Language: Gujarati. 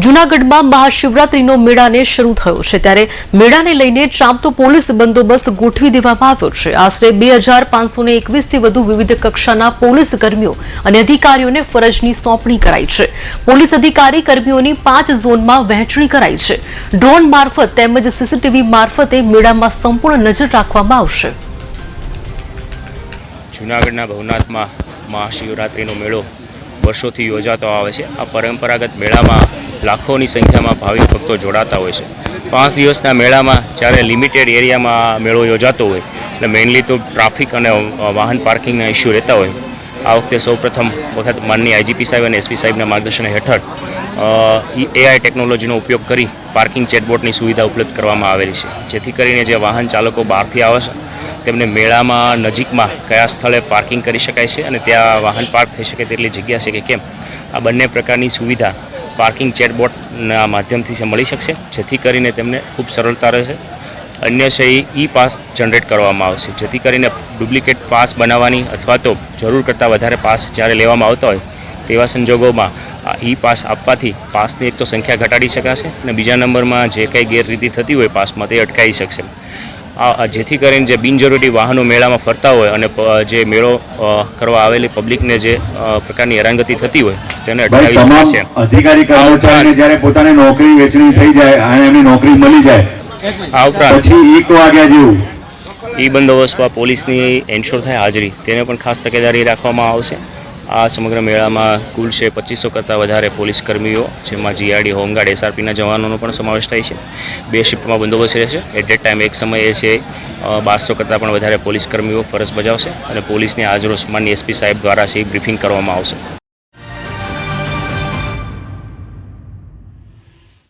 જૂનાગઢમાં મહાશિવરાત્રીનો મેળાને શરૂ થયો છે ત્યારે મેળાને લઈને ચાંપતો પોલીસ બંદોબસ્ત ગોઠવી દેવામાં આવ્યો છે। આશરે 2521 થી વધુ વિવિધ કક્ષાના પોલીસ કર્મીઓ અને અધિકારીઓને ફરજની સોંપણી કરાઈ છે। પોલીસ અધિકારી કર્મીઓની 5 ઝોનમાં વહેંચણી કરાઈ છે। ડ્રોન મારફત તેમજ સીસીટીવી મારફતે મેળામાં સંપૂર્ણ નજર રાખવામાં આવશે। જૂનાગઢના ભવનાથમાં મહાશિવરાત્રીનો મેળો વર્ષોથી યોજાતો આવે છે। આ પરંપરાગત મેળામાં લાખોની સંખ્યામાં ભાવિક ભક્તો જોડાતા હોય છે। 5 દિવસના મેળામાં જ્યારે લિમિટેડ એરિયામાં મેળો યોજાતો હોય એટલે મેઇનલી તો ટ્રાફિક અને વાહન પાર્કિંગના ઇસ્યુ રહેતા હોય। આ વખતે સૌપ્રથમ વખત માનનીય આઈજીપી સાહેબ અને એસપી સાહેબના માર્ગદર્શન હેઠળ એઆઈ ટેકનોલોજીનો ઉપયોગ કરી પાર્કિંગ ચેટબોટની સુવિધા ઉપલબ્ધ કરવામાં આવેલી છે, જેથી કરીને જે વાહન ચાલકો બહારથી આવે છે તેમને મેળામાં નજીકમાં કયા સ્થળે પાર્કિંગ કરી શકાય છે અને ત્યાં વાહન પાર્ક થઈ શકે તેટલી જગ્યા છે કે કેમ, આ બંને પ્રકારની સુવિધા પાર્કિંગ ચેટબોટના માધ્યમથી મળી શકશે, જેથી કરીને તેમને ખૂબ સરળતા રહેશે। અન્ય છે ઈ પાસ જનરેટ કરવામાં આવશે, જેથી કરીને ડુપ્લિકેટ પાસ બનાવવાની અથવા તો જરૂર કરતાં વધારે પાસ જ્યારે લેવામાં આવતા હોય તેવા સંજોગોમાં આ ઈ પાસ આપવાથી પાસની એક તો સંખ્યા ઘટાડી શકાશે અને બીજા નંબરમાં જે કંઈ ગેરરીતિ થતી હોય પાસમાં તે અટકાવી શકશે। જેથી કરીને જે બિનજરૂરી વાહનો મેળામાં ફરતા હોય અને જે મેળો કરવા આવેલી પબ્લિકને જે પ્રકારની હેરાનગતિ થતી હોય તેને અટકાવી શકાશે। અધિકારી કર્મચારીને જ્યારે પોતાની નોકરી વેચણી થઈ જાય અને એમની નોકરી મળી જાય આ ઉપરાંત પછી ઈ વાગ્યા જેવું ઈ બંદોબસ્તમાં પોલીસની એન્શ્યોર થાય હાજરી તેને પણ ખાસ તકેદારી રાખવામાં આવશે। આ સમગ્ર મેળામાં કુલ છે 2500 કરતાં વધારે પોલીસ કર્મીઓ, જેમાં જીઆરડી, હોમગાર્ડ, એસઆરપીના જવાનોનો પણ સમાવેશ થાય છે। 2 શિફ્ટમાં બંદોબસ્ત રહેશે। એટ ધેટ ટાઈમ એક સમયે છે 1200 કરતાં પણ વધારે પોલીસ કર્મીઓ ફરજ બજાવશે અને પોલીસની આજરોજ માનનીય એસપી સાહેબ દ્વારા છે બ્રીફિંગ કરવામાં આવશે।